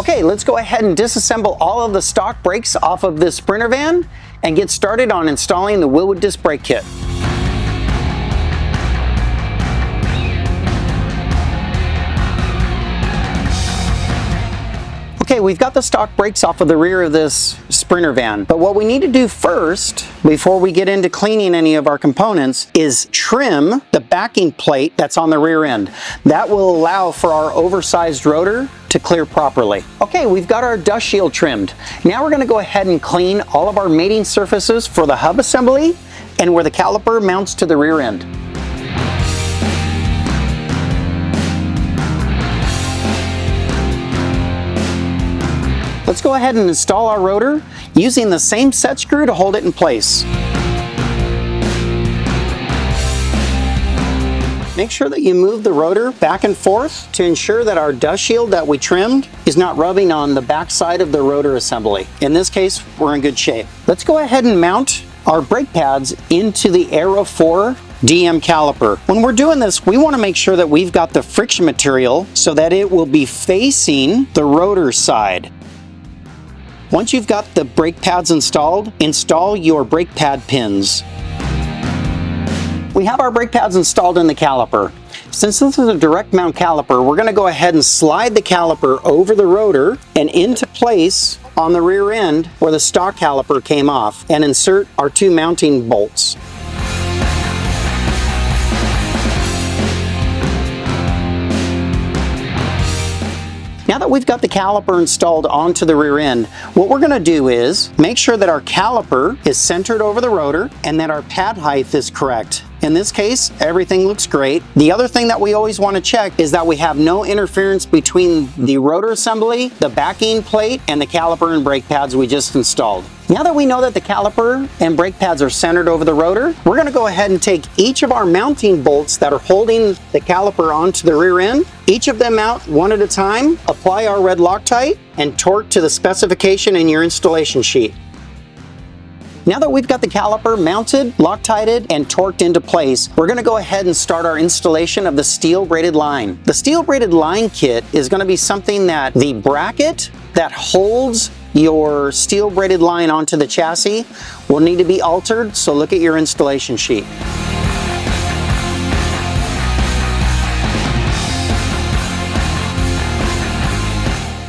Okay, let's go ahead and disassemble all of the stock brakes off of this Sprinter van and get started on installing the Wilwood disc brake kit. Okay, we've got the stock brakes off of the rear of this Sprinter van, but what we need to do first, before we get into cleaning any of our components, is trim the backing plate that's on the rear end. That will allow for our oversized rotor to clear properly. Okay, we've got our dust shield trimmed. Now we're going to go ahead and clean all of our mating surfaces for the hub assembly and where the caliper mounts to the rear end. Let's go ahead and install our rotor using the same set screw to hold it in place. Make sure that you move the rotor back and forth to ensure that our dust shield that we trimmed is not rubbing on the back side of the rotor assembly. In this case, we're in good shape. Let's go ahead and mount our brake pads into the AERO4-DM caliper. When we're doing this, we want to make sure that we've got the friction material so that it will be facing the rotor side. Once you've got the brake pads installed, install your brake pad pins. We have our brake pads installed in the caliper. Since this is a direct mount caliper, we're going to go ahead and slide the caliper over the rotor and into place on the rear end where the stock caliper came off, and insert our two mounting bolts. Now that we've got the caliper installed onto the rear end, what we're going to do is make sure that our caliper is centered over the rotor and that our pad height is correct. In this case, everything looks great. The other thing that we always want to check is that we have no interference between the rotor assembly, the backing plate, and the caliper and brake pads we just installed. Now that we know that the caliper and brake pads are centered over the rotor, we're going to go ahead and take each of our mounting bolts that are holding the caliper onto the rear end, each of them out one at a time, apply our red Loctite, and torque to the specification in your installation sheet. Now that we've got the caliper mounted, Loctited, and torqued into place, we're going to go ahead and start our installation of the steel braided line. The steel braided line kit is going to be something that the bracket that holds your steel braided line onto the chassis will need to be altered, so look at your installation sheet.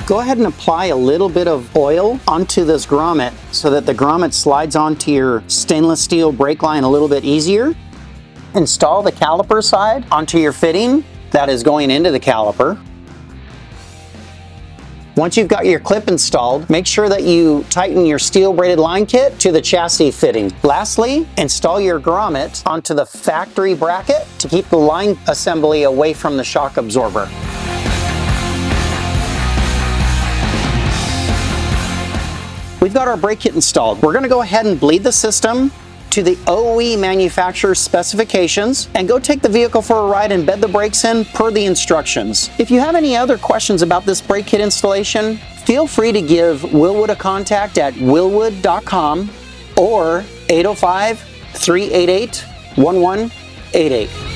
Go ahead and apply a little bit of oil onto this grommet so that the grommet slides onto your stainless steel brake line a little bit easier. Install the caliper side onto your fitting that is going into the caliper. Once you've got your clip installed, make sure that you tighten your steel braided line kit to the chassis fitting. Lastly, install your grommet onto the factory bracket to keep the line assembly away from the shock absorber. We've got our brake kit installed. We're going to go ahead and bleed the system to the OE manufacturer's specifications and go take the vehicle for a ride and bed the brakes in per the instructions. If you have any other questions about this brake kit installation, feel free to give Wilwood a contact at wilwood.com or 805-388-1188.